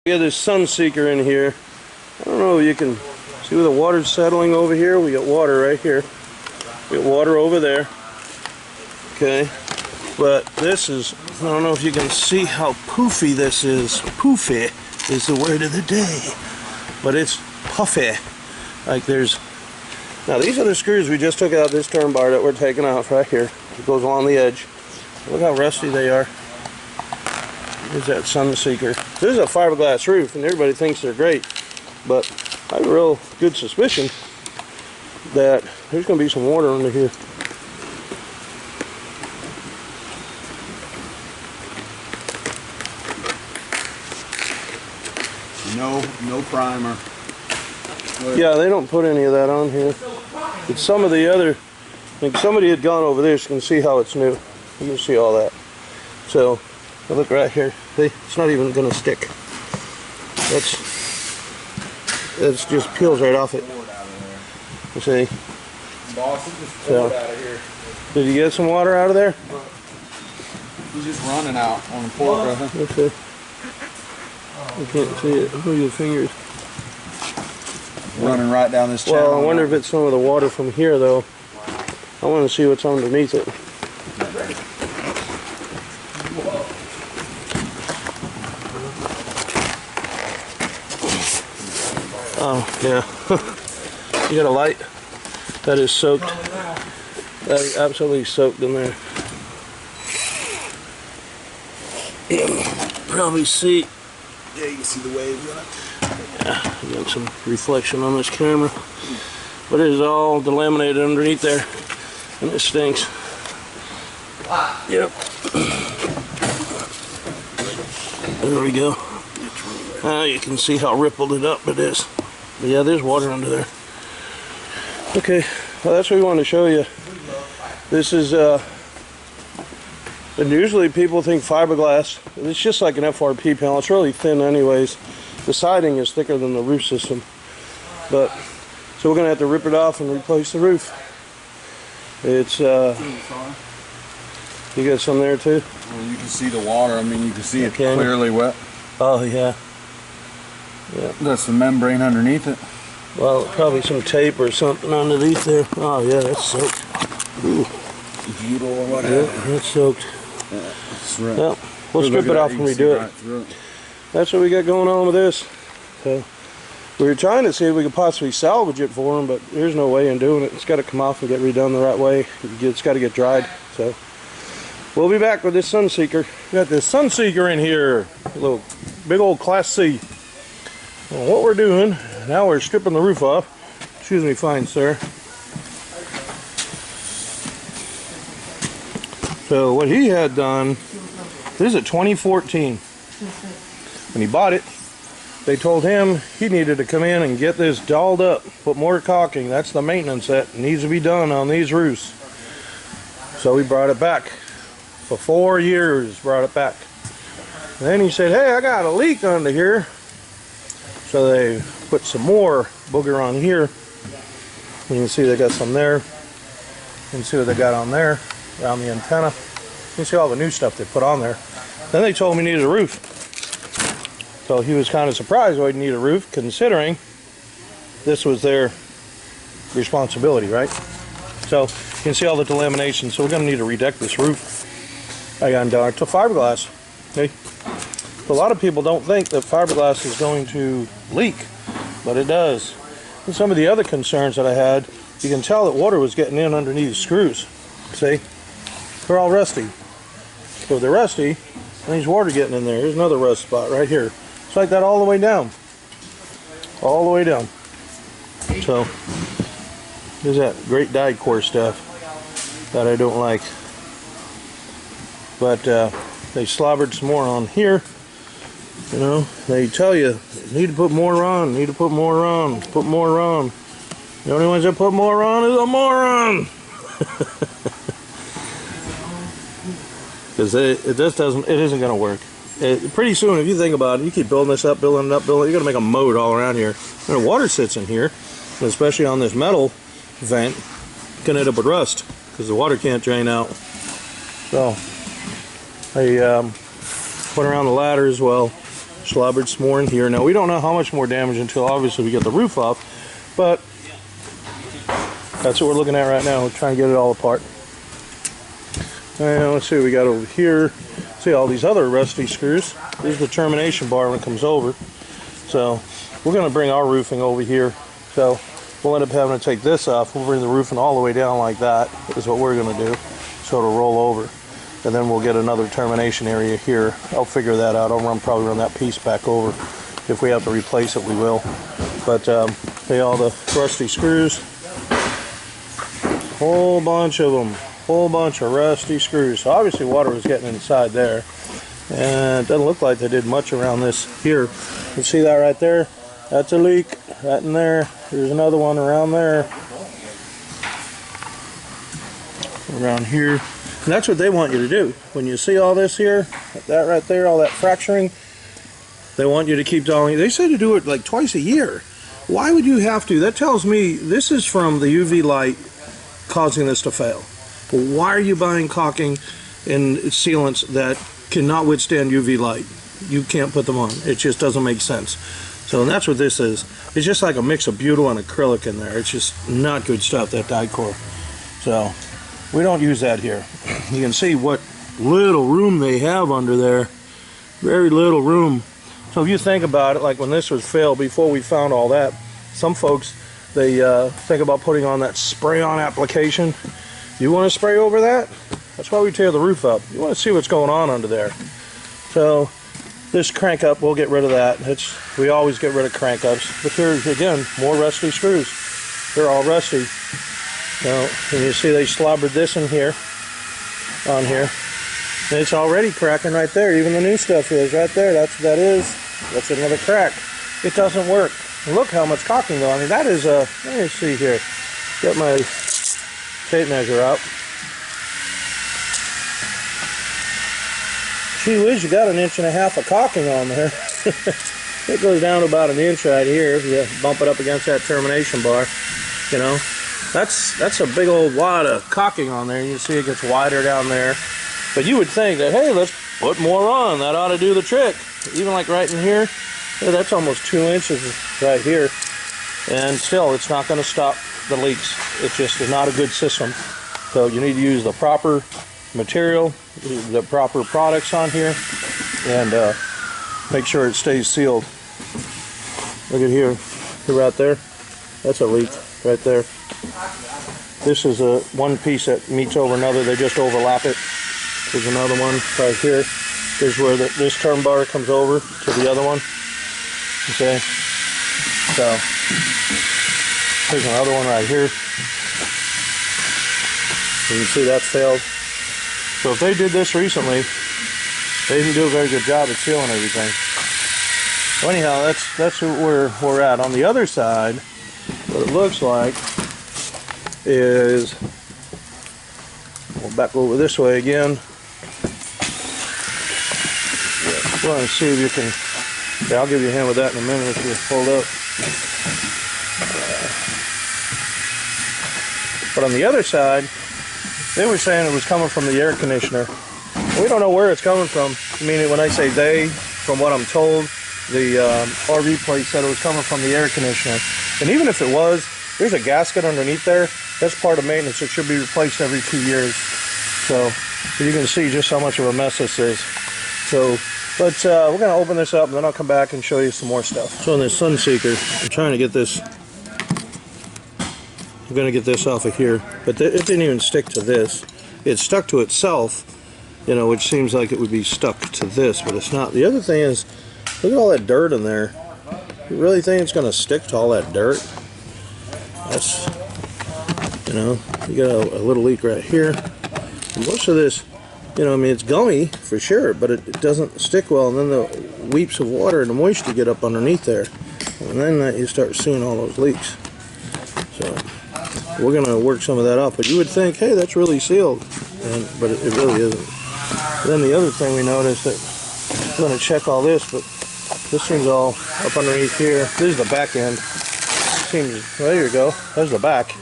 We got this sunseeker in here. I don't know if you can see where the water's settling over here. We got water right here. We got water over there. Okay. But this is, I don't know if you can see how poofy this is. Poofy is the word of the day. But it's puffy. Like there's, now these are the screws we just took out this turn bar that we're taking off right here. It goes along the edge. Look how rusty they are. Here's that sunseeker. This is a fiberglass roof and everybody thinks they're great. But I have a real good suspicion that there's going to be some water under here. No primer. Yeah, they don't put any of that on here. It's some of the other, I think somebody had gone over this. You can see how it's new. You can see all that. So, look right here. It's not even going to stick. It just peels right off it. You see? So, did you get some water out of there? He's just running out on the fork right there. Okay. I can't see it. Look at your fingers. Running right down this channel. Well, I wonder if it's some of the water from here, though. I want to see what's underneath it. Oh, yeah. You got a light? That is soaked. That is absolutely soaked in there. You can probably see. Yeah, you can see the waves on it. Yeah, you got some reflection on this camera. But it is all delaminated underneath there. And it stinks. Yep. There we go. Now you can see how rippled it up it is. But yeah, there's water under there. Okay, well that's what we wanted to show you. This is, and usually people think fiberglass. It's just like an FRP panel. It's really thin anyways. The siding is thicker than the roof system. But, so we're going to have to rip it off and replace the roof. It's, you got some there too? Well, you can see the water. I mean, you can see it clearly wet. Oh, yeah. Yeah. That's the membrane underneath it. Well, probably some tape or something underneath there. Oh, yeah, that's soaked. Ooh. Butyl or whatever. Yeah, that's soaked. Yeah, that's right. Well, we'll strip it off and redo it. That's what we got going on with this. So, we were trying to see if we could possibly salvage it for them, but there's no way in doing it. It's got to come off and get redone the right way. It's got to get dried. So, we'll be back with this sunseeker. We got this sunseeker in here. A little big old Class C. Well, what we're doing, now we're stripping the roof off. Excuse me, fine sir. So what he had done, this is a 2014. When he bought it, they told him he needed to come in and get this dolled up, put more caulking. That's the maintenance that needs to be done on these roofs. So we brought it back. For 4 years, brought it back. And then he said, hey, I got a leak under here. So they put some more booger on here. You can see they got some there. You can see what they got on there, around the antenna. You can see all the new stuff they put on there. Then they told me he needed a roof. So he was kind of surprised why he needed a roof, considering this was their responsibility, right? So you can see all the delamination. So we're going to need to redeck this roof. I got down to fiberglass. Okay. A lot of people don't think that fiberglass is going to leak, but it does. And some of the other concerns that I had, you can tell that water was getting in underneath the screws. See? They're all rusty. So if they're rusty, there's water getting in there. Here's another rust spot right here. It's like that all the way down. All the way down. So, there's that great dyed core stuff that I don't like. But they slobbered some more on here. You know, they tell you, need to put more on, need to put more on, put more on. The only ones that put more on is a moron. Because it just doesn't, it isn't going to work. Pretty soon, if you think about it, you keep building this up, building it up, building it, you're going to make a moat all around here. And water sits in here, and especially on this metal vent, you can end up with rust, because the water can't drain out. So, I put around the ladder as well. slobbered some more in here. Now, we don't know how much more damage until obviously we get the roof off, but that's what we're looking at right now. We're trying to get it all apart. And let's see what we got over here. See all these other rusty screws. This is the termination bar when it comes over. So we're going to bring our roofing over here. So we'll end up having to take this off. We'll bring the roofing all the way down like that is what we're going to do. So it'll roll over. And then we'll get another termination area here. I'll figure that out. I'll probably run that piece back over. If we have to replace it, we will. But see all the rusty screws. Whole bunch of them. Whole bunch of rusty screws. So obviously water was getting inside there. And it doesn't look like they did much around this here. You see that right there? That's a leak. Right in there. There's another one around there. Around here. And that's what they want you to do. When you see all this here, that right there, all that fracturing, they want you to keep doing. They say to do it like twice a year. Why would you have to? That tells me this is from the UV light causing this to fail. Why are you buying caulking and sealants that cannot withstand UV light? You can't put them on. It just doesn't make sense. So that's what this is. It's just like a mix of butyl and acrylic in there. It's just not good stuff, that Dicor. So we don't use that here. You can see what little room they have under there. Very little room. So if you think about it, like when this was filled, before we found all that, some folks, they think about putting on that spray-on application. You want to spray over that? That's why we tear the roof up. You want to see what's going on under there. So this crank up, we'll get rid of that. We always get rid of crank ups. But here's again more rusty screws. They're all rusty. Now, and you see they slobbered this in here, on here. And it's already cracking right there. Even the new stuff is right there. That's what that is. That's another crack. It doesn't work. And look how much caulking though. I mean, that is a, let me see here. Get my tape measure out. Gee whiz, you got 1.5 inches of caulking on there. It goes down to about 1 inch right here if you bump it up against that termination bar. You know, that's a big old wad of caulking on there. You see it gets wider down there. But you would think that, hey, let's put more on. That ought to do the trick. Even like right in here, yeah, that's almost 2 inches right here. And still, it's not going to stop the leaks. It just is not a good system. So you need to use the proper material, the proper products on here, and make sure it stays sealed. Look at here. See right there? That's a leak right there. This is one piece that meets over another. They just overlap it. There's another one right here. Here's where this term bar comes over to the other one. Okay. So here's another one right here. You can see that's failed. So if they did this recently, they didn't do a very good job at sealing everything. Well, anyhow, that's where we're at. On the other side, what it looks like is, we'll back over this way again. We're going to see if you can, yeah, I'll give you a hand with that in a minute if you hold up. But on the other side, they were saying it was coming from the air conditioner. We don't know where it's coming from. I mean, when I say they, from what I'm told, the RV place said it was coming from the air conditioner. And even if it was, there's a gasket underneath there. That's part of maintenance. It should be replaced every 2 years. So you can see just how much of a mess this is. So, but we're going to open this up and then I'll come back and show you some more stuff. So in this Sunseeker, I'm trying to get this, I'm going to get this off of here, but it didn't even stick to this. It stuck to itself, you know, which seems like it would be stuck to this, but it's not. The other thing is, look at all that dirt in there. You really think it's going to stick to all that dirt? That's, you know, you got a little leak right here. And most of this, you know, I mean, it's gummy for sure, but it doesn't stick well, and then the weeps of water and the moisture get up underneath there, and then you start seeing all those leaks. So we're going to work some of that out, but you would think, hey, that's really sealed, but it really isn't. Then the other thing we noticed, that I'm going to check all this, but this seems all up underneath here. This is the back end. Seems, well, there you go. There's the back.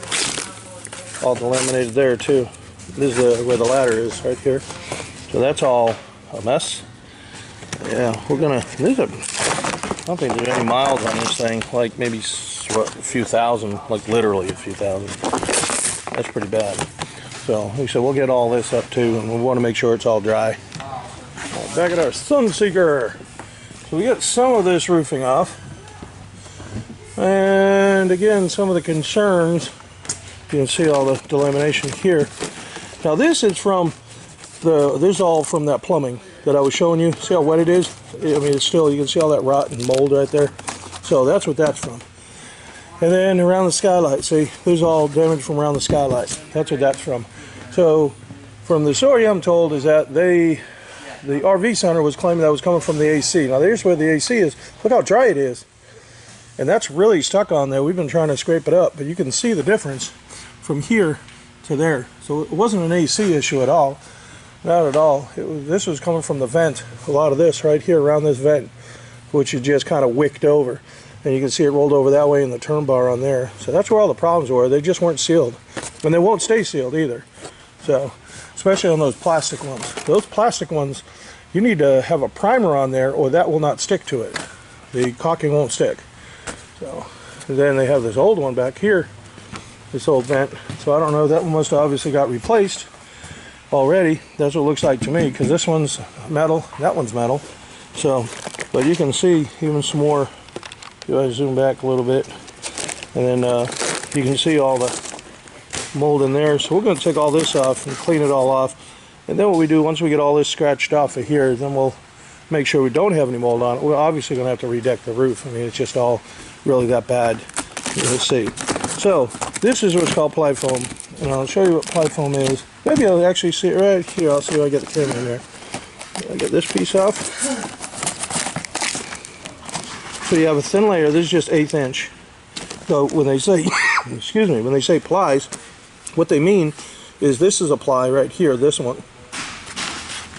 All delaminated there too. This is where the ladder is, right here. So that's all a mess. Yeah, we're gonna. There's a don't think there's any miles on this thing, like maybe what, a few thousand, like literally a few thousand. That's pretty bad. So we said we'll get all this up too, and we want to make sure it's all dry. Back at our sunseeker. So we got some of this roofing off. And again, some of the concerns, you can see all the delamination here. Now this is from this is all from that plumbing that I was showing you. See how wet it is? I mean, it's still, you can see all that rot and mold right there. So that's what that's from. And then around the skylight, see, there's all damage from around the skylight. That's what that's from. So from the story I'm told is that the RV center was claiming that was coming from the AC. Now there's where the AC is. Look how dry it is. And that's really stuck on there. We've been trying to scrape it up, but you can see the difference from here to there. So it wasn't an AC issue at all. Not at all. This was coming from the vent. A lot of this right here around this vent, which you just kind of wicked over. And you can see it rolled over that way in the turn bar on there. So that's where all the problems were. They just weren't sealed. And they won't stay sealed either. So, especially on those plastic ones. Those plastic ones, you need to have a primer on there or that will not stick to it. The caulking won't stick. So, and then they have this old one back here. This old vent. So I don't know, that one must have obviously got replaced already. That's what it looks like to me, because this one's metal, that one's metal. So, but you can see even some more. If I zoom back a little bit, and then you can see all the mold in there. So we're going to take all this off and clean it all off. And then what we do, once we get all this scratched off of here, then we'll make sure we don't have any mold on it. We're obviously going to have to redeck the roof. I mean, it's just all really that bad. Let's see. So this is what's called ply foam, and I'll show you what ply foam is. Maybe I'll actually see it right here. I'll see if I get the camera in there. I'll get this piece off. So you have a thin layer. This is just 1/8 inch. So when they say, excuse me, when they say plies, what they mean is this is a ply right here. This one.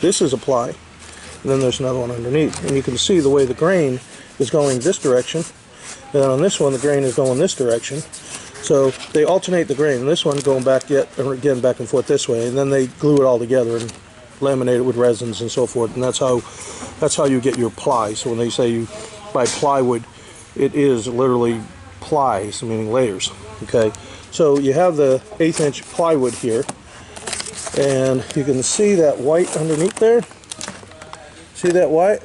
This is a ply. And then there's another one underneath. And you can see the way the grain is going this direction. And on this one, the grain is going this direction. So they alternate the grain. And this one going back again back and forth this way. And then they glue it all together and laminate it with resins and so forth. And that's how you get your ply. So when they say you buy plywood, it is literally plies, meaning layers. Okay. So you have the 1/8 inch plywood here. And you can see that white underneath there. See that white?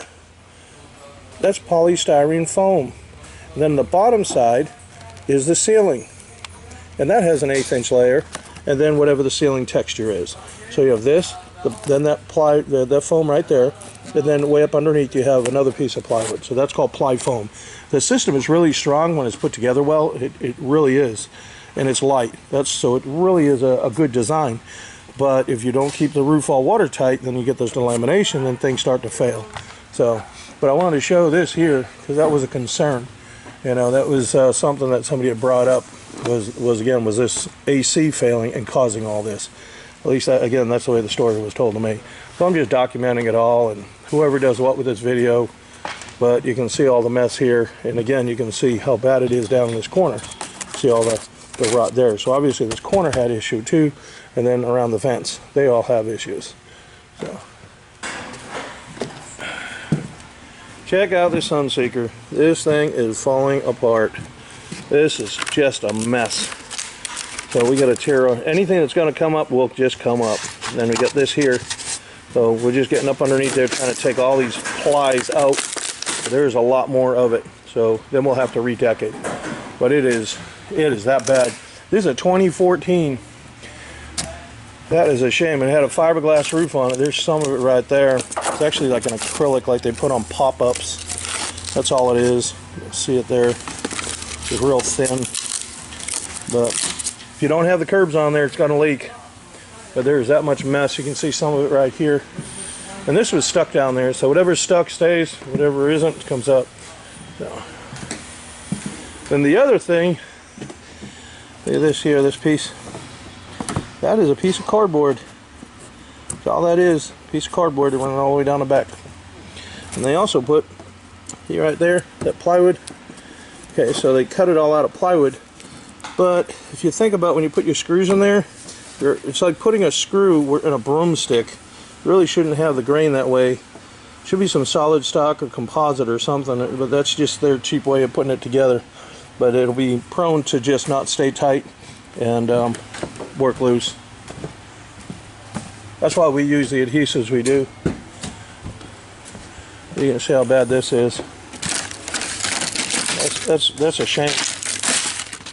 That's polystyrene foam. And then the bottom side is the ceiling. And that has an 1/8 inch layer, and then whatever the ceiling texture is. So you have this, then that foam right there, and then way up underneath you have another piece of plywood. So that's called ply foam. The system is really strong when it's put together well. It really is. And it's light. So it really is a good design. But if you don't keep the roof all watertight, then you get this delamination and things start to fail. So, but I wanted to show this here because that was a concern. You know, that was something that somebody had brought up was this AC failing and causing all this. At least, again, that's the way the story was told to me. So I'm just documenting it all, and whoever does what with this video. But you can see all the mess here, and again, you can see how bad it is down in this corner. See all the rot there. So obviously this corner had issue too, and then around the vents, they all have issues. So check out this sunseeker. This thing is falling apart. This is just a mess. So we got to tear anything that's going to come up will just come up. And then we got this here. So we're just getting up underneath there trying to take all these plies out. There's a lot more of it. So then we'll have to redeck it. But it is that bad. This is a 2014. That is a shame. It had a fiberglass roof on it. There's some of it right there. It's actually like an acrylic, like they put on pop-ups. That's all it is. You'll see it there. It's real thin. But if you don't have the curbs on there, it's going to leak. But there's that much mess. You can see some of it right here. And this was stuck down there. So whatever's stuck stays. Whatever isn't comes up. So. Then the other thing, look at this here, this piece. That is a piece of cardboard. That's all that is. A piece of cardboard that went all the way down the back. And they also put, see right there, that plywood. Okay, so they cut it all out of plywood. But if you think about when you put your screws in there, it's like putting a screw in a broomstick. You really shouldn't have the grain that way. Should be some solid stock or composite or something, but that's just their cheap way of putting it together. But it'll be prone to just not stay tight and work loose. That's why we use the adhesives we do. You can see how bad this is. That's a shame.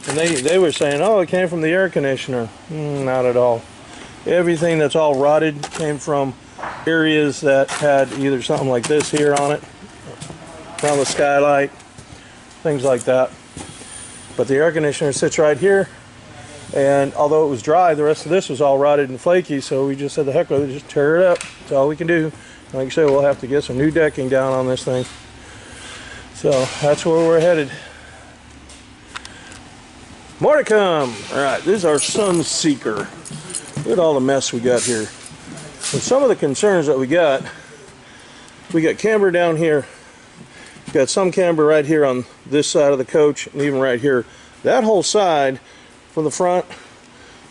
And they were saying, oh, it came from the air conditioner. Not at all. Everything that's all rotted came from areas that had either something like this here on it, around the skylight, things like that. But the air conditioner sits right here, and although it was dry, the rest of this was all rotted and flaky, so we just said the heck with it, just tear it up. That's all we can do. Like I said, we'll have to get some new decking down on this thing. So that's where we're headed. More to come. Alright, this is our sunseeker. Look at all the mess we got here. And some of the concerns that we got camber down here. We got some camber right here on this side of the coach, and even right here. That whole side, from the front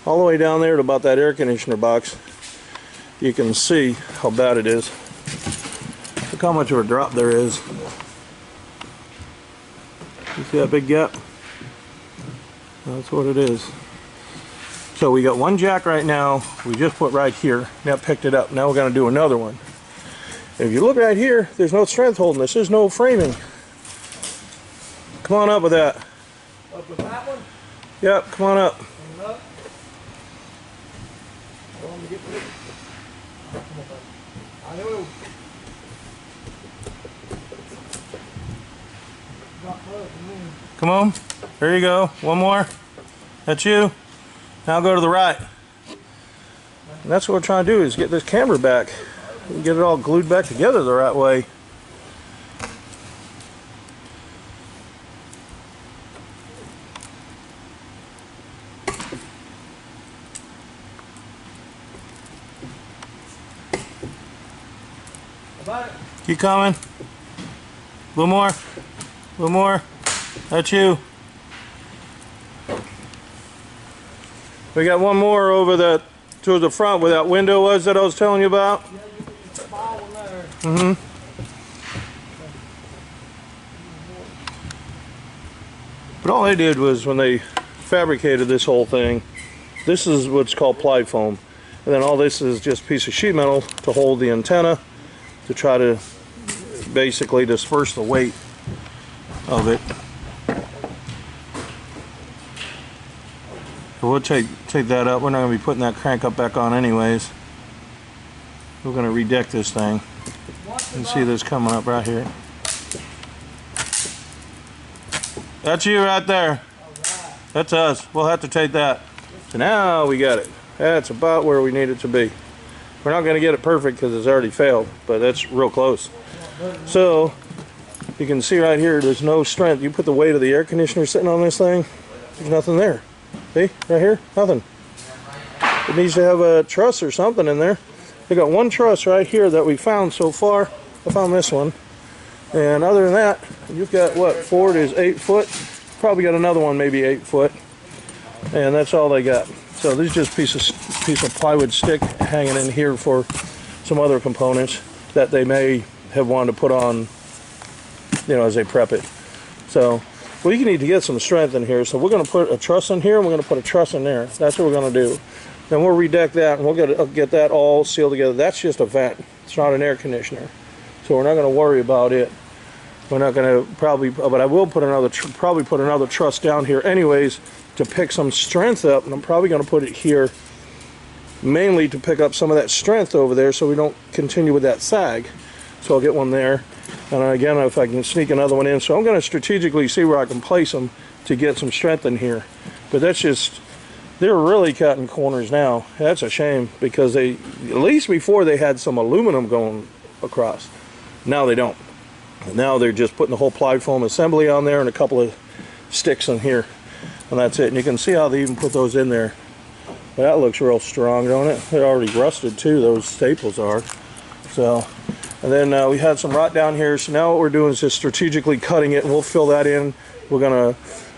all the way down there to about that air conditioner box, you can see how bad it is. Look how much of a drop there is. You see that big gap? That's what it is. So we got one jack right now, we just put right here, now picked it up. Now we're going to do another one. If you look right here, there's no strength holding this, there's no framing. Come on up with that. Up with that one? Yep, come on up. Up. Let me get to it. I know. Come on. There you go. One more. That's you. Now go to the right. And that's what we're trying to do, is get this camber back. And get it all glued back together the right way. Keep coming. A little more. A little more. That's you. We got one more over that towards the front where that window was that I was telling you about. Yeah, you get the ball in there. Mm-hmm. But all they did was, when they fabricated this whole thing, this is what's called ply foam. And then all this is just a piece of sheet metal to hold the antenna, to try to basically disperse the weight of it. So we'll take that up. We're not going to be putting that crank up back on anyways. We're going to redeck this thing. You can see this coming up right here. That's you right there. That's us. We'll have to take that. So now we got it. That's about where we need it to be. We're not going to get it perfect because it's already failed, but that's real close. So you can see right here, there's no strength. You put the weight of the air conditioner sitting on this thing, there's nothing there. See, right here, nothing. It needs to have a truss or something in there. We got one truss right here that we found so far. I found this one. And other than that, you've got what, Ford is 8 foot. Probably got another one, maybe 8 foot. And that's all they got. So this is just a piece of plywood stick hanging in here for some other components that they may have wanted to put on, you know, as they prep it. So we need to get some strength in here. So we're going to put a truss in here, and we're going to put a truss in there. That's what we're going to do. Then we'll redeck that, and we'll get that all sealed together. That's just a vent. It's not an air conditioner. So we're not going to worry about it. We're not going to probably, but I will put probably put another truss down here anyways to pick some strength up, and I'm probably going to put it here mainly to pick up some of that strength over there so we don't continue with that sag. So I'll get one there, and again, if I can sneak another one in. So I'm going to strategically see where I can place them to get some strength in here. But that's just, they're really cutting corners now. That's a shame, because they, at least before, they had some aluminum going across. Now they don't. And now they're just putting the whole ply foam assembly on there and a couple of sticks in here, and that's it. And you can see how they even put those in there. That looks real strong, don't it? They're already rusted too, those staples are. So, and then we had some rot down here, so now what we're doing is just strategically cutting it, and we'll fill that in. We're gonna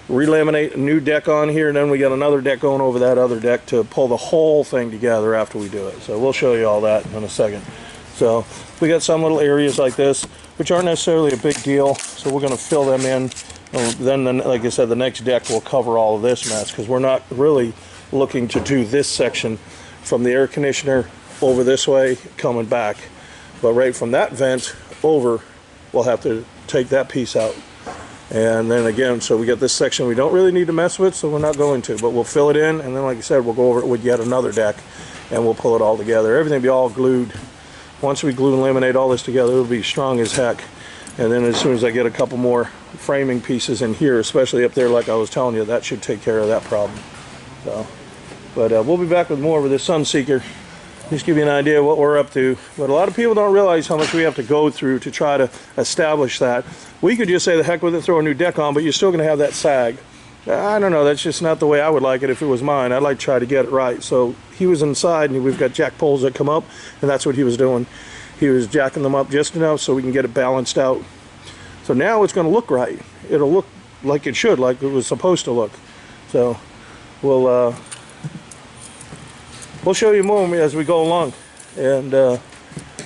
relaminate a new deck on here, and then we got another deck going over that other deck to pull the whole thing together after we do it. So we'll show you all that in a second. So we got some little areas like this, which aren't necessarily a big deal. So we're going to fill them in. Then, like I said, the next deck will cover all of this mess, because we're not really looking to do this section from the air conditioner over this way coming back. But right from that vent over, we'll have to take that piece out. And then again, so we got this section we don't really need to mess with, so we're not going to, but we'll fill it in, and then like I said, we'll go over it with yet another deck, and we'll pull it all together. Everything will be all glued. Once we glue and laminate all this together, it'll be strong as heck. And then as soon as I get a couple more framing pieces in here, especially up there like I was telling you, that should take care of that problem. So, but we'll be back with more with this Sunseeker. Just give you an idea of what we're up to. But a lot of people don't realize how much we have to go through to try to establish that. We could just say the heck with it, throw a new deck on, but you're still going to have that sag. I don't know, that's just not the way I would like it if it was mine. I'd like to try to get it right. So he was inside, and we've got jack poles that come up, and that's what he was doing. He was jacking them up just enough so we can get it balanced out. So now it's going to look right. It'll look like it should, like it was supposed to look. So we'll show you more as we go along, and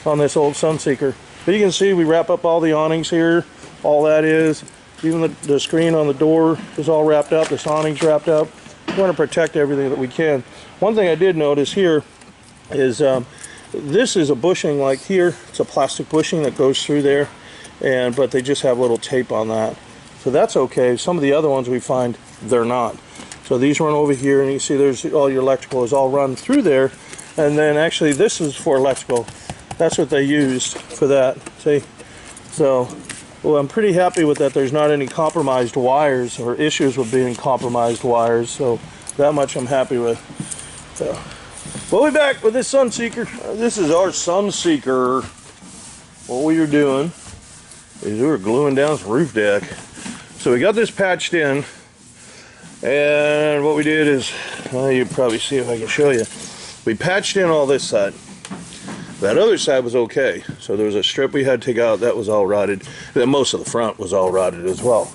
on this old Sunseeker. But you can see we wrap up all the awnings here. All that is, even the screen on the door is all wrapped up. This awning's wrapped up. We want to protect everything that we can. One thing I did notice here is this is a bushing like here. It's a plastic bushing that goes through there, but they just have little tape on that. So that's okay. Some of the other ones we find they're not. So these run over here, and you see there's all your electrical is all run through there. And then actually this is for electrical. That's what they used for that. See? So, well, I'm pretty happy with that. There's not any compromised wires or issues with being compromised wires. So that much I'm happy with. So we'll be back with this Sunseeker. This is our Sunseeker. What we were doing is we were gluing down this roof deck. So we got this patched in, and what we did is, well, you probably see if I can show you. We patched in all this side. That other side was okay. So there was a strip we had to take out that was all rotted. Then most of the front was all rotted as well.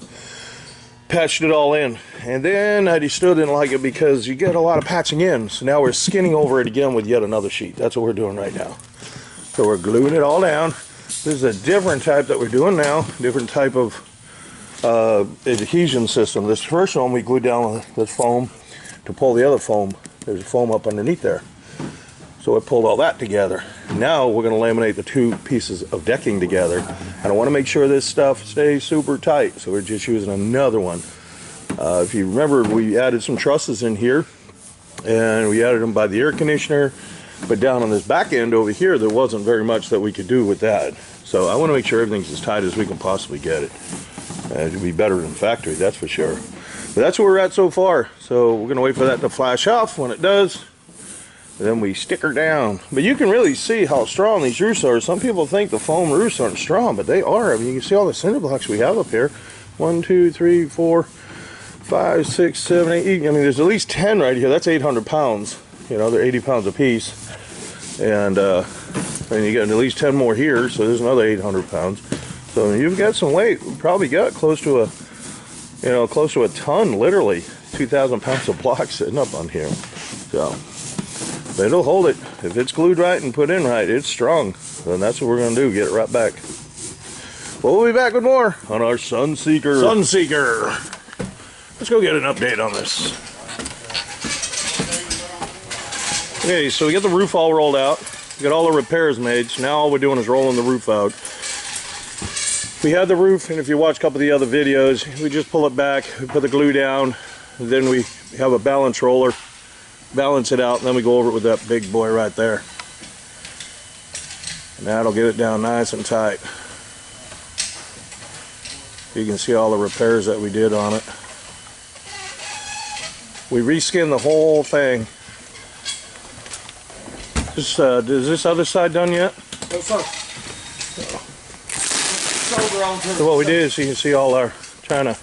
Patched it all in, and then I still didn't like it because you get a lot of patching in. So now we're skinning over it again with yet another sheet. That's what we're doing right now. So we're gluing it all down. This is a different type that we're doing now. Different type of adhesion system. This first one we glued down with this foam to pull the other foam. There's a foam up underneath there. So I pulled all that together. Now we're going to laminate the two pieces of decking together. And I want to make sure this stuff stays super tight. So we're just using another one. If you remember, we added some trusses in here, and we added them by the air conditioner. But down on this back end over here, there wasn't very much that we could do with that. So I want to make sure everything's as tight as we can possibly get it. It'll be better than factory, that's for sure. But that's where we're at so far. So we're going to wait for that to flash off. When it does, then we stick her down. But you can really see how strong these roofs are. Some people think the foam roofs aren't strong, but they are. I mean, you can see all the cinder blocks we have up here. 1, 2, 3, 4, 5, 6, 7, 8. I mean, there's at least 10 right here. That's 800 pounds. You know, they're 80 pounds a piece. And you got at least 10 more here, so there's another 800 pounds. So you've got some weight. We probably got close to a ton, literally. 2,000 pounds of block sitting up on here. So, but it'll hold it. If it's glued right and put in right, it's strong. Then that's what we're going to do, get it right back. Well, we'll be back with more on our Sunseeker. Let's go get an update on this. Okay, so we got the roof all rolled out. We got all the repairs made. So now all we're doing is rolling the roof out. We had the roof, and if you watch a couple of the other videos, we just pull it back, we put the glue down, and then we have a balance roller, balance it out, and then we go over it with that big boy right there. And that'll get it down nice and tight. You can see all the repairs that we did on it. We reskinned the whole thing. Is this other side done yet? No, sir. So what we did is you can see all our trying to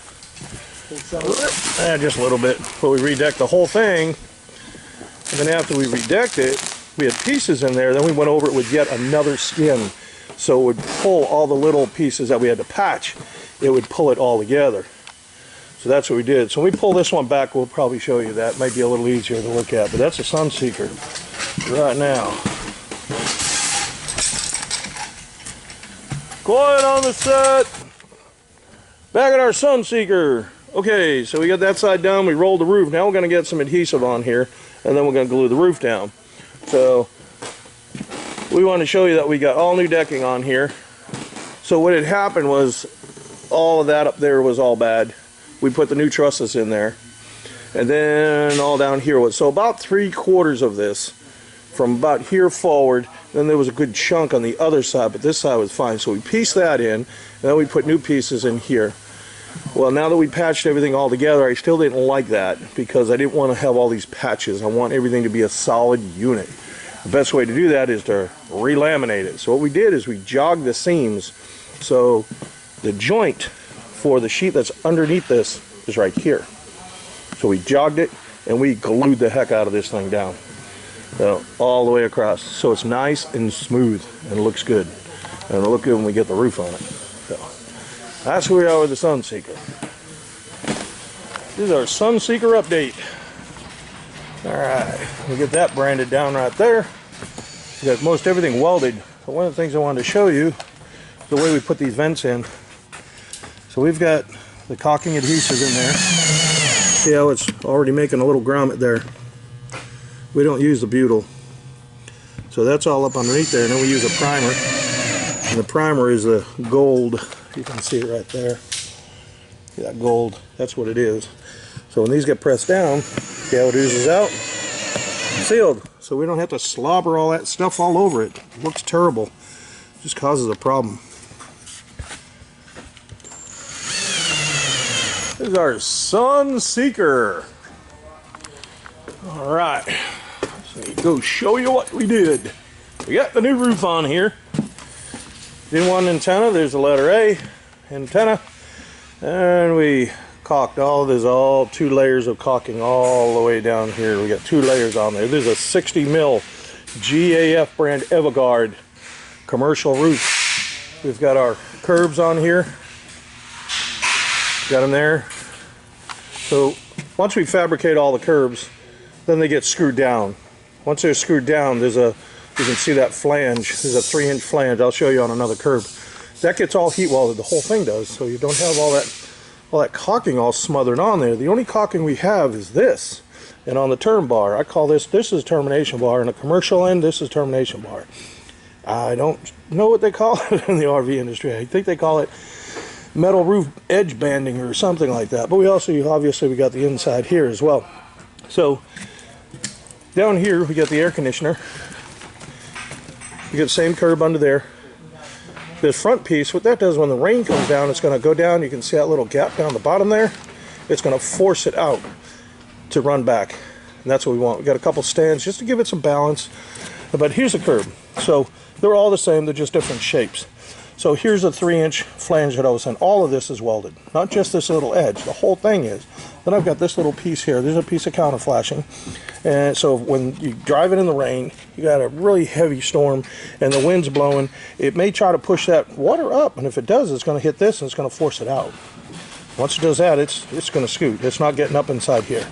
just a little bit, but we redecked the whole thing, and then after we redecked it, we had pieces in there. Then we went over it with yet another skin, so it would pull all the little pieces that we had to patch. It would pull it all together. So that's what we did. So when we pull this one back, we'll probably show you that. It might be a little easier to look at, but that's a Sunseeker right now. Quiet on the set. Back at our sunseeker. Okay, so we got that side done. We rolled the roof. Now we're going to get some adhesive on here, and then we're going to glue the roof down. So we want to show you that we got all new decking on here. So what had happened was all of that up there was all bad. We put the new trusses in there, and then all down here was, so about 3/4 of this from about here forward. Then there was a good chunk on the other side, but this side was fine. So we pieced that in, and then we put new pieces in here. Well, now that we patched everything all together, I still didn't like that because I didn't want to have all these patches. I want everything to be a solid unit. The best way to do that is to relaminate it. So what we did is we jogged the seams. So the joint for the sheet that's underneath this is right here. So we jogged it and we glued the heck out of this thing down. So all the way across. So it's nice and smooth and looks good. And it'll look good when we get the roof on it. So that's where we are with the Sunseeker. This is our Sunseeker update. Alright, we get that branded down right there. We got most everything welded. So one of the things I wanted to show you is the way we put these vents in. So we've got the caulking adhesive in there. See how it's already making a little grommet there. We don't use the butyl. So that's all up underneath there, and then we use a primer. And the primer is the gold. You can see it right there. See that gold? That's what it is. So when these get pressed down, see how it oozes out? Sealed. So we don't have to slobber all that stuff all over it. It looks terrible. It just causes a problem. This is our Sunseeker. Alright. So go show you what we did. We got the new roof on here. Didn't want an antenna. There's the letter A, antenna. And we caulked all of this, all 2 layers of caulking all the way down here. We got 2 layers on there. This is a 60 mil GAF brand Everguard commercial roof. We've got our curbs on here. Got them there. So once we fabricate all the curbs, then they get screwed down. Once they're screwed down, there's a, you can see that flange. There's a 3-inch flange. I'll show you on another curb. That gets all heat welded. The whole thing does. So you don't have all that caulking all smothered on there. The only caulking we have is this. And on the term bar, I call this is termination bar. In the commercial end, this is termination bar. I don't know what they call it in the RV industry. I think they call it metal roof edge banding or something like that. But we also, obviously, we got the inside here as well. So down here, we got the air conditioner. We got the same curb under there. This front piece, what that does when the rain comes down, it's going to go down. You can see that little gap down the bottom there. It's going to force it out to run back. And that's what we want. We got a couple stands just to give it some balance. But here's a curb. So they're all the same. They're just different shapes. So here's a 3-inch flange that I was saying. All of this is welded. Not just this little edge. The whole thing is. Then I've got this little piece here. There's a piece of counter flashing. And so when you drive it in the rain, you got a really heavy storm and the wind's blowing, it may try to push that water up. And if it does, it's going to hit this and it's going to force it out. Once it does that, it's going to scoot. It's not getting up inside here.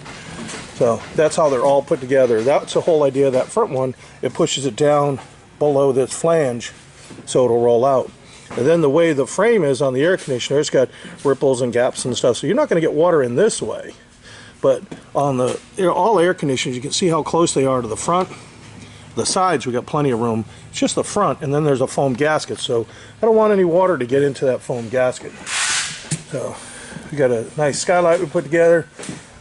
So that's how they're all put together. That's the whole idea of that front one. It pushes it down below this flange so it'll roll out. And then the way the frame is on the air conditioner, it's got ripples and gaps and stuff. So you're not going to get water in this way. But on the all air conditioners, you can see how close they are to the front. The sides, we got plenty of room. It's just the front, and then there's a foam gasket. So I don't want any water to get into that foam gasket. So we got a nice skylight we put together.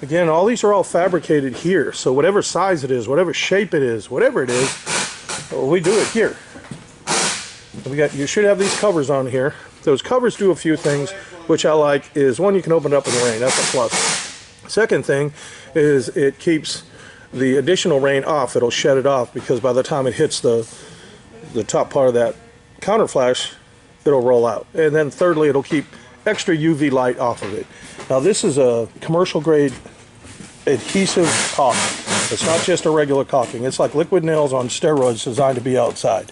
Again, all these are all fabricated here. So whatever size it is, whatever shape it is, whatever it is, we do it here. You should have these covers on here. Those covers do a few things, which I like. Is one, you can open it up in the rain. That's a plus. Second thing is it keeps the additional rain off. It'll shed it off because by the time it hits the top part of that counter flash, it'll roll out. And then thirdly, it'll keep extra UV light off of it. Now this is a commercial grade adhesive caulking. It's not just a regular caulking. It's like liquid nails on steroids designed to be outside.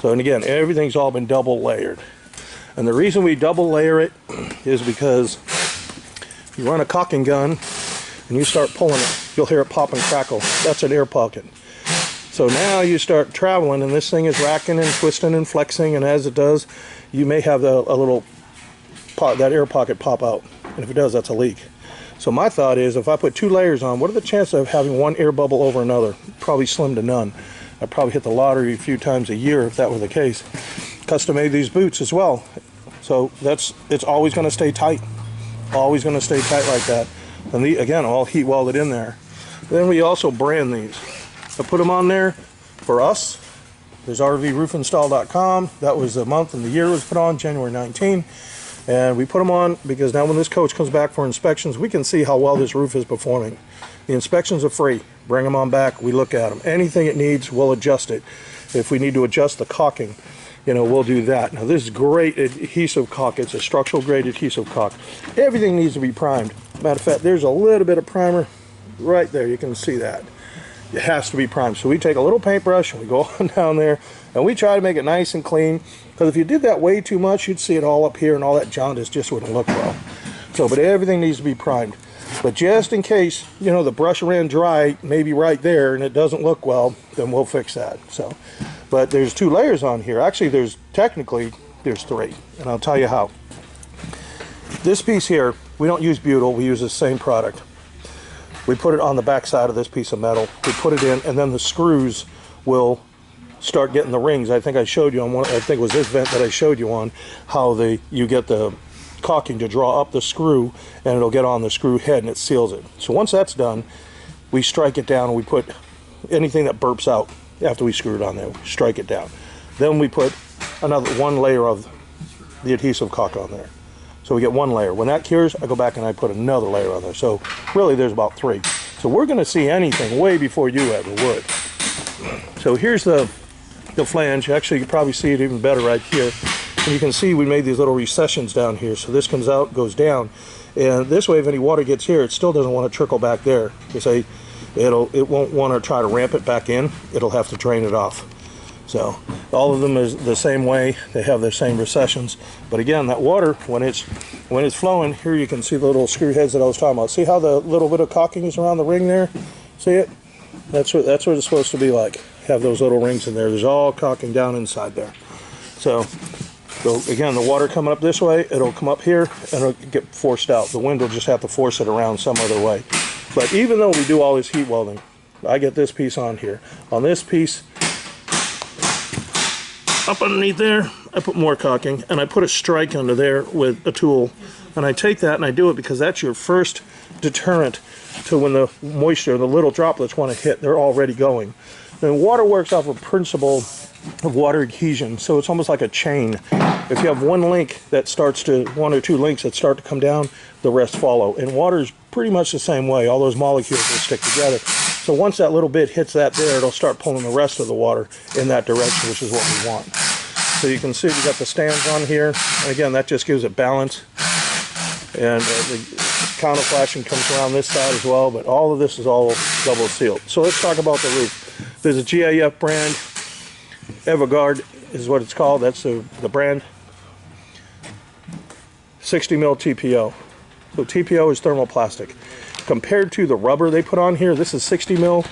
So, and again, everything's all been double layered. And the reason we double layer it is because you run a caulking gun and you start pulling it, you'll hear it pop and crackle. That's an air pocket. So now you start traveling, and this thing is racking and twisting and flexing, and as it does, you may have a little that air pocket pop out, and if it does, that's a leak. So my thought is, if I put 2 layers on, what are the chances of having one air bubble over another? Probably slim to none. I'd probably hit the lottery a few times a year if that were the case. Custom made these boots as well, so it's always going to stay tight, always going to stay tight like that. And again, all heat welded in there. Then we also brand these. I put them on there for us. There's rvroofinstall.com. That was the month and the year it was put on, January 19. And we put them on because now when this coach comes back for inspections, we can see how well this roof is performing. The inspections are free. Bring them on back, we look at them. Anything it needs, we'll adjust it. If we need to adjust the caulking, you know, we'll do that. Now this is great adhesive caulk. It's a structural grade adhesive caulk. Everything needs to be primed. Matter of fact, there's a little bit of primer right there. You can see that. It has to be primed. So we take a little paintbrush and we go on down there and we try to make it nice and clean, because if you did that way too much, you'd see it all up here and all that jaundice just wouldn't look well. So, but everything needs to be primed. But just in case, you know, the brush ran dry, maybe right there, and it doesn't look well, then we'll fix that. So, but there's 2 layers on here. Actually, there's 3, and I'll tell you how. This piece here, we don't use butyl, we use the same product. We put it on the back side of this piece of metal. We put it in, and then the screws will start getting the rings. I think I showed you on one, I think it was this vent that I showed you on, how you get the caulking to draw up the screw, and it'll get on the screw head and it seals it. So once that's done, we strike it down and we put anything that burps out after we screw it on there, we strike it down. Then we put another 1 layer of the adhesive caulk on there. So we get 1 layer. When that cures, I go back and I put another layer on there. So really there's about 3. So we're going to see anything way before you ever would. So here's the flange. Actually, you can probably see it even better right here. And you can see we made these little recessions down here. So this comes out, goes down. And this way, if any water gets here, it still doesn't want to trickle back there. Because it won't want to try to ramp it back in. It'll have to drain it off. So all of them is the same way. They have their same recessions. But again, that water, when it's flowing, here you can see the little screw heads that I was talking about. See how the little bit of caulking is around the ring there? See it? That's what it's supposed to be like. Have those little rings in there. There's all caulking down inside there. So again, the water coming up this way, it'll come up here and it'll get forced out. The wind will just have to force it around some other way. But even though we do all this heat welding, I get this piece on here. On this piece, up underneath there, I put more caulking, and I put a strike under there with a tool. And I take that and I do it because that's your first deterrent to when the moisture, the little droplets want to hit, they're already going. And water works off a principle of water adhesion, so it's almost like a chain. If you have 1 link that starts to, 1 or 2 links that start to come down, the rest follow. And water is pretty much the same way. All those molecules will stick together. So once that little bit hits that there, it'll start pulling the rest of the water in that direction, which is what we want. So you can see we got the stands on here. And again, that just gives it balance. And the counter flashing comes around this side as well, but all of this is all double sealed. So let's talk about the roof. There's a GIF brand. Everguard is what it's called. That's the brand. 60 mil TPO. So TPO is thermoplastic. Compared to the rubber they put on here, this is 60 mil.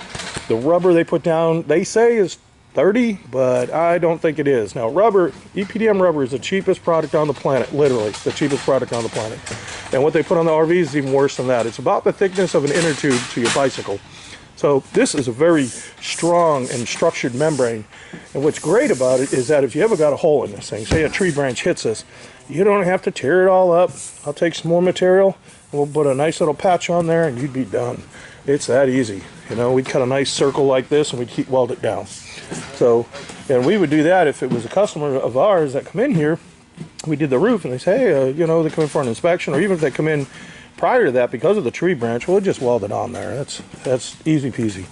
The rubber they put down, they say is 30, but I don't think it is. Now rubber, EPDM rubber is the cheapest product on the planet, literally the cheapest product on the planet. And what they put on the RV is even worse than that. It's about the thickness of an inner tube to your bicycle. So this is a very strong and structured membrane. And what's great about it is that if you ever got a hole in this thing, say a tree branch hits this, you don't have to tear it all up. I'll take some more material, and we'll put a nice little patch on there and you'd be done. It's that easy. You know, we'd cut a nice circle like this and we'd heat weld it down. So, and we would do that if it was a customer of ours that come in here, we did the roof and they say, hey, you know, they come in for an inspection, or even if they come in prior to that because of the tree branch, we'll just weld it on there. That's easy peasy.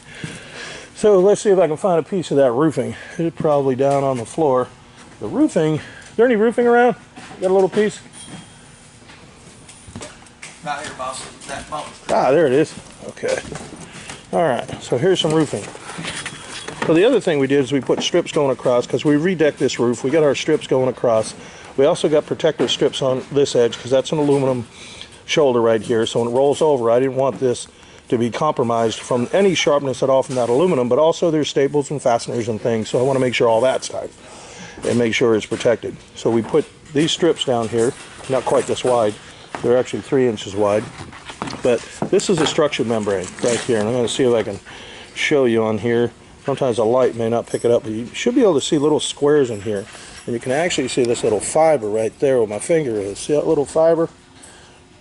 So let's see if I can find a piece of that roofing. It's probably down on the floor. The roofing, is there any roofing around? Got a little piece? Not here, boss. That bump. Ah, there it is. Okay. All right, so here's some roofing. So the other thing we did is we put strips going across because we redecked this roof. We got our strips going across. We also got protective strips on this edge because that's an aluminum shoulder right here. So when it rolls over, I didn't want this to be compromised from any sharpness at all from that aluminum, but also there's staples and fasteners and things, so I want to make sure all that's tight and make sure it's protected. So we put these strips down here, not quite this wide, they're actually 3 inches wide, but this is a structured membrane right here, and I'm going to see if I can show you on here. Sometimes the light may not pick it up, but you should be able to see little squares in here, and you can actually see this little fiber right there where my finger is. See that little fiber?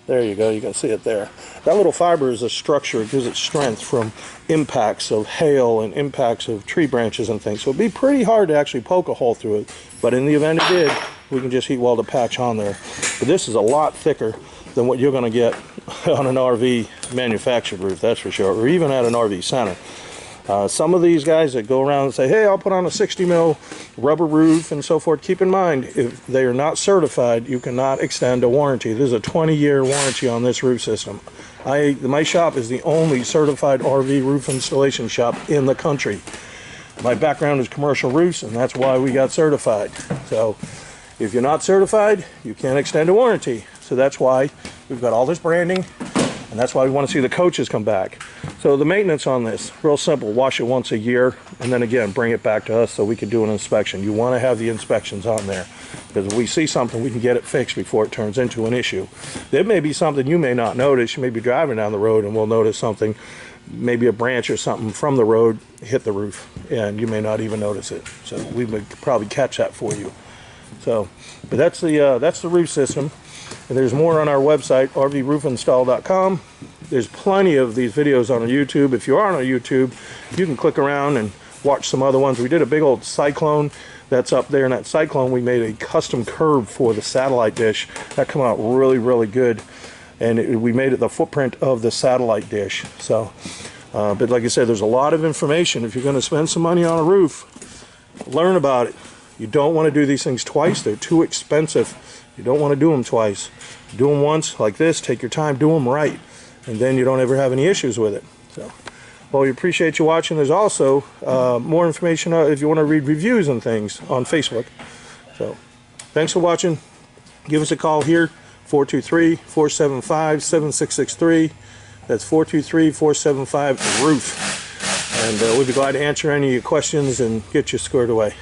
There you go, you can see it there. That little fiber is a structure, it gives it strength from impacts of hail and impacts of tree branches and things. So it'd be pretty hard to actually poke a hole through it, but in the event it did, we can just heat weld a patch on there. But this is a lot thicker than what you're going to get on an RV manufactured roof, that's for sure, or even at an RV center. Some of these guys that go around and say, hey, I'll put on a 60 mil rubber roof and so forth, keep in mind, if they are not certified, you cannot extend a warranty. There's a 20-year warranty on this roof system. My shop is the only certified RV roof installation shop in the country. My background is commercial roofs, and that's why we got certified. So if you're not certified, you can't extend a warranty. So that's why we've got all this branding, and that's why we want to see the coaches come back. So the maintenance on this, real simple, wash it once a year, and then again, bring it back to us so we can do an inspection. You want to have the inspections on there, because if we see something, we can get it fixed before it turns into an issue. There may be something you may not notice. You may be driving down the road and we'll notice something, maybe a branch or something from the road hit the roof, and you may not even notice it. So we would probably catch that for you. So, but that's the roof system. And there's more on our website, rvroofinstall.com. There's plenty of these videos on our YouTube. If you are on our YouTube, you can click around and watch some other ones. We did a big old cyclone that's up there. In that cyclone, we made a custom curve for the satellite dish. That came out really, really good. And we made it the footprint of the satellite dish. So, but like I said, there's a lot of information. If you're going to spend some money on a roof, learn about it. You don't want to do these things twice. They're too expensive. You don't want to do them twice. Do them once like this, take your time, do them right, and then you don't ever have any issues with it. So, well, we appreciate you watching. There's also more information if you want to read reviews and things on Facebook. So thanks for watching. Give us a call here, 423-475-7663. That's 423-475-ROOF. And we'll be glad to answer any of your questions and get you squared away.